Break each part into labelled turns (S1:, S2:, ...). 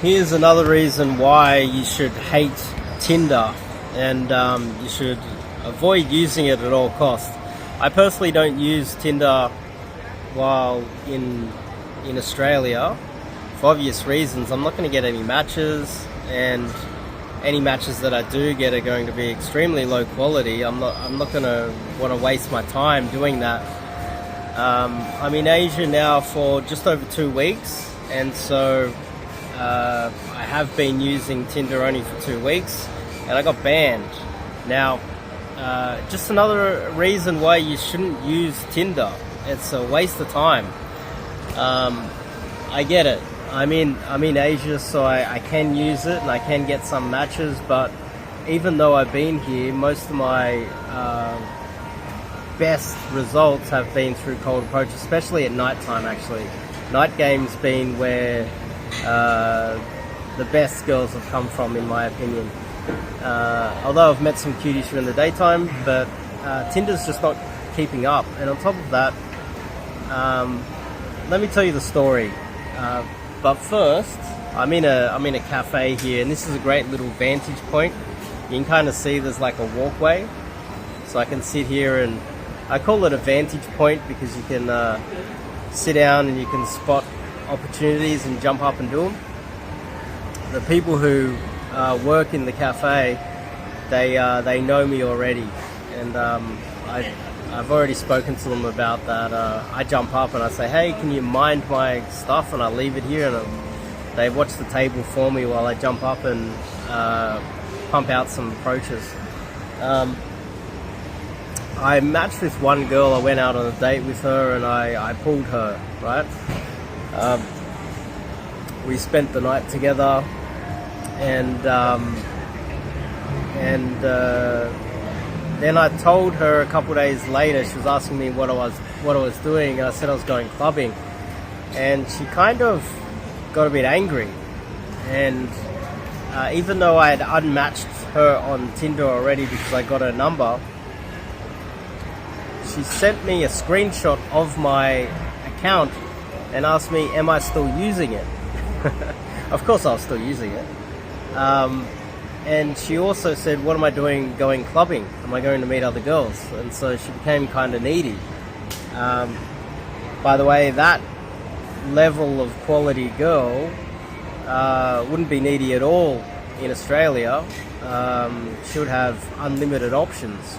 S1: Here's another reason why you should hate Tinder, and you should avoid using it at all costs. I personally don't use Tinder while in Australia for obvious reasons. I'm not going to get any matches, and any matches that I do get are going to be extremely low quality. I'm not going to want to waste my time doing that. I'm in Asia now for just over 2 weeks, and so I have been using Tinder only for 2 weeks, and I got banned. Now, just another reason why you shouldn't use Tinder. It's a waste of time. I get it. I'm in Asia, so I can use it and I can get some matches, but even though I've been here, most of my best results have been through cold approach, especially at night time. Actually, night games been where the best girls have come from, in my opinion. Although I've met some cuties during the daytime, but Tinder's just not keeping up. And on top of that, let me tell you the story. But first, I'm in a cafe here, and this is a great little vantage point. You can kind of see there's like a walkway, so I can sit here, and I call it a vantage point because you can sit down and you can spot opportunities and jump up and do them. The people who work in the cafe, they know me already, and I've already spoken to them about that. I jump up and I say, hey, can you mind my stuff? And I leave it here, and they watch the table for me while I jump up and pump out some approaches. I matched with one girl. I went out on a date with her, and I pulled her, right? We spent the night together, and then I told her a couple of days later. She was asking me what I was doing, and I said I was going clubbing, and she kind of got a bit angry. And even though I had unmatched her on Tinder already because I got her number, she sent me a screenshot of my account and asked me, am I still using it? Of course I was still using it. And she also said, what am I doing going clubbing? Am I going to meet other girls? And so she became kind of needy. By the way, that level of quality girl wouldn't be needy at all in Australia. She would have unlimited options.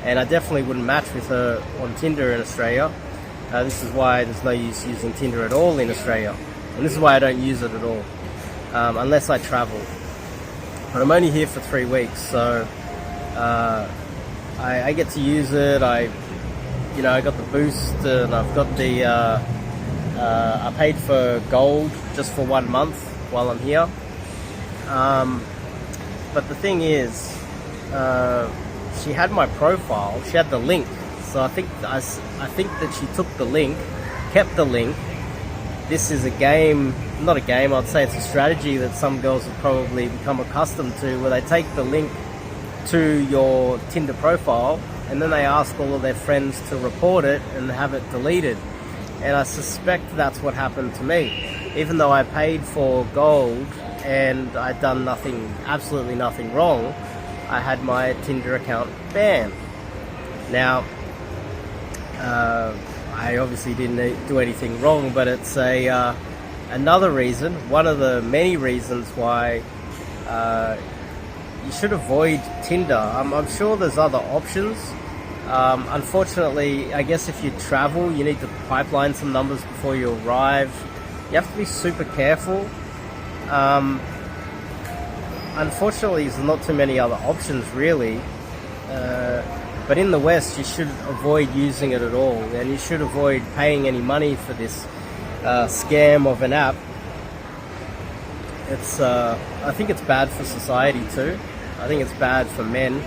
S1: And I definitely wouldn't match with her on Tinder in Australia. This is why there's no use using Tinder at all in Australia. And this is why I don't use it at all, unless I travel. But I'm only here for 3 weeks, so I get to use it. I got the boost, and I've got the. I paid for gold just for 1 month while I'm here. But the thing is, she had my profile. She had the link, so I think that she took the link, kept the link. This is a game, not a game, I'd say it's a strategy that some girls have probably become accustomed to, where they take the link to your Tinder profile and then they ask all of their friends to report it and have it deleted. And I suspect that's what happened to me. Even though I paid for gold and I'd done absolutely nothing wrong, I had my Tinder account banned. Now, I obviously didn't do anything wrong, but it's another reason, one of the many reasons why you should avoid Tinder. I'm sure there's other options. Unfortunately, I guess if you travel, you need to pipeline some numbers before you arrive. You have to be super careful. Unfortunately, there's not too many other options, really. But in the West, you should avoid using it at all, and you should avoid paying any money for this scam of an app. I think it's bad for society too. I think it's bad for men.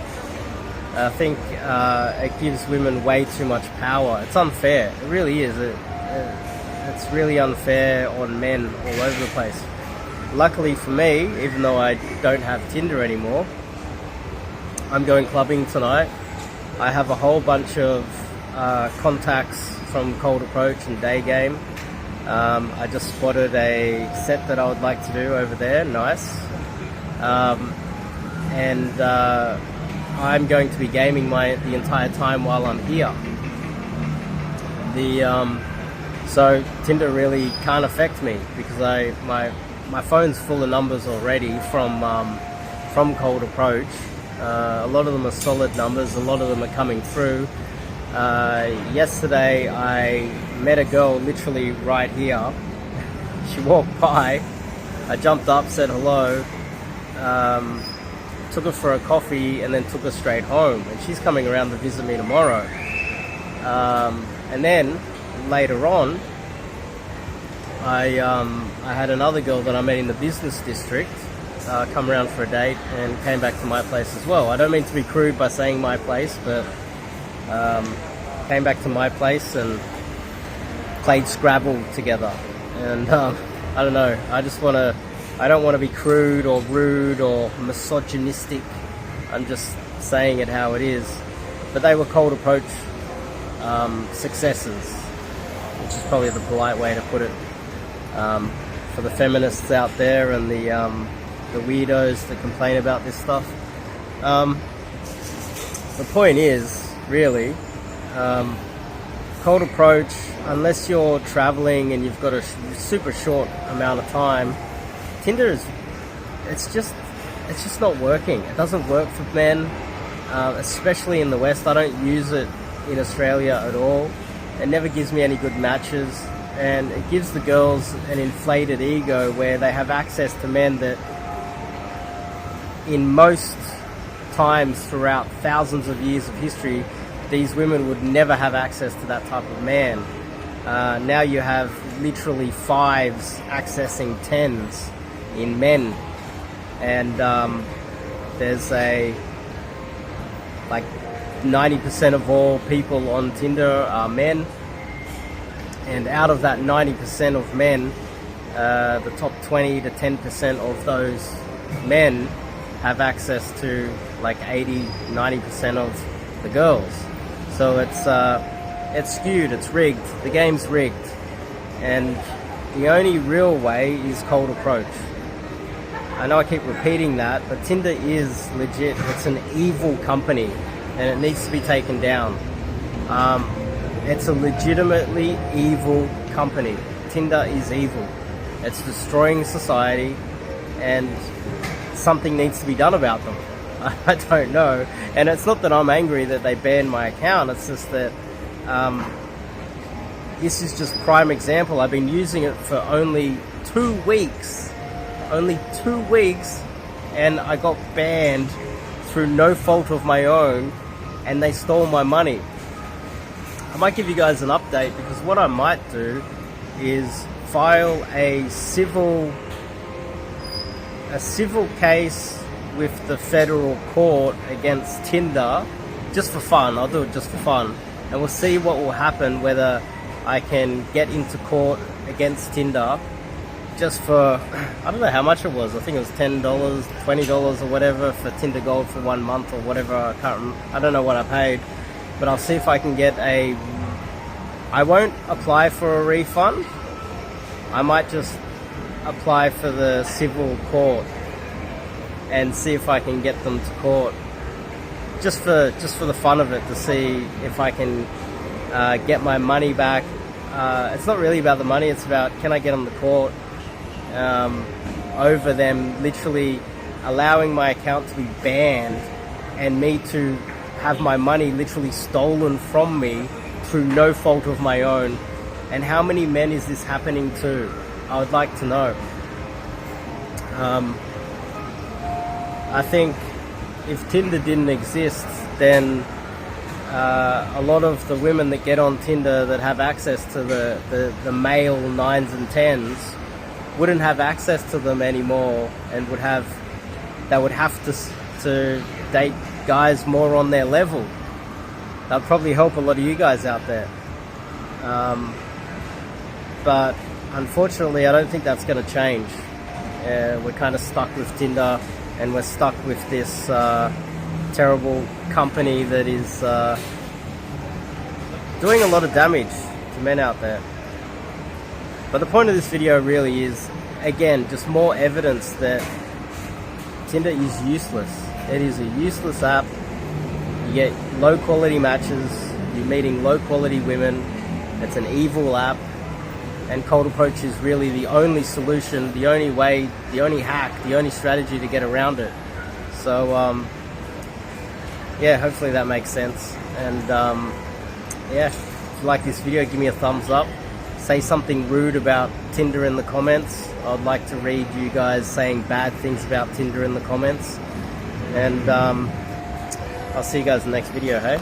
S1: I think it gives women way too much power. It's unfair. It really is. It's really unfair on men all over the place. Luckily for me, even though I don't have Tinder anymore, I'm going clubbing tonight. I have a whole bunch of contacts from Cold Approach and Day Game, I just spotted a set that I would like to do over there. Nice. And I'm going to be gaming the entire time while I'm here. So Tinder really can't affect me because my phone's full of numbers already from Cold Approach. A lot of them are solid numbers. A lot of them are coming through. Yesterday I met a girl literally right here. She walked by. I jumped up, said hello, took her for a coffee, and then took her straight home. And she's coming around to visit me tomorrow. And then later on, I had another girl that I met in the business district come around for a date and came back to my place as well. I don't mean to be crude by saying my place, but came back to my place and played Scrabble together. And I don't know, I don't want to be crude or rude or misogynistic. I'm just saying it how it is. But they were Cold Approach successes, which is probably the polite way to put it. For the feminists out there and the weirdos that complain about this stuff. The point is, really, Cold Approach, unless you're traveling and you've got a super short amount of time, Tinder it's just not working. It doesn't work for men, especially in the West. I don't use it in Australia at all. It never gives me any good matches, and it gives the girls an inflated ego where they have access to men that in most times throughout thousands of years of history, these women would never have access to that type of man. Now you have literally fives accessing tens in men, and there's like 90% of all people on Tinder are men, and out of that 90% of men, the top 20 to 10% of those men have access to like 80-90% of the girls. So it's skewed, it's rigged, the game's rigged, and the only real way is Cold Approach. I know I keep repeating that, but Tinder is legit. It's an evil company, and it needs to be taken down. It's a legitimately evil company. Tinder is evil. It's destroying society, and something needs to be done about them. I don't know. And it's not that I'm angry that they banned my account. It's just that this is just prime example. I've been using it for only 2 weeks. Only 2 weeks, and I got banned through no fault of my own, and they stole my money. I might give you guys an update, because what I might do is file a civil case with the federal court against Tinder, just for fun. I'll do it just for fun, and we'll see what will happen, whether I can get into court against Tinder just for, I don't know how much it was. I think it was $10, $20 or whatever for Tinder Gold for 1 month or whatever. I don't know what I paid, but I'll see if I can get I won't apply for a refund. I might just apply for the civil court and see if I can get them to court, just for the fun of it, to see if I can get my money back. It's not really about the money, it's about, can I get them to court over them literally allowing my account to be banned and me to have my money literally stolen from me through no fault of my own. And how many men is this happening to? I would like to know. I think if Tinder didn't exist, then a lot of the women that get on Tinder that have access to the male 9s and 10s wouldn't have access to them anymore, and they would have to date guys more on their level. That'd probably help a lot of you guys out there. But unfortunately, I don't think that's going to change. We're kind of stuck with Tinder, and we're stuck with this terrible company that is doing a lot of damage to men out there. But the point of this video really is, again, just more evidence that Tinder is useless. It is a useless app. You get low quality matches, you're meeting low quality women. It's an evil app, and cold approach is really the only solution, the only way, the only hack, the only strategy to get around it. So yeah, hopefully that makes sense. And yeah, if you like this video, give me a thumbs up. Say something rude about Tinder in the comments. I'd like to read you guys saying bad things about Tinder in the comments. And I'll see you guys in the next video, hey?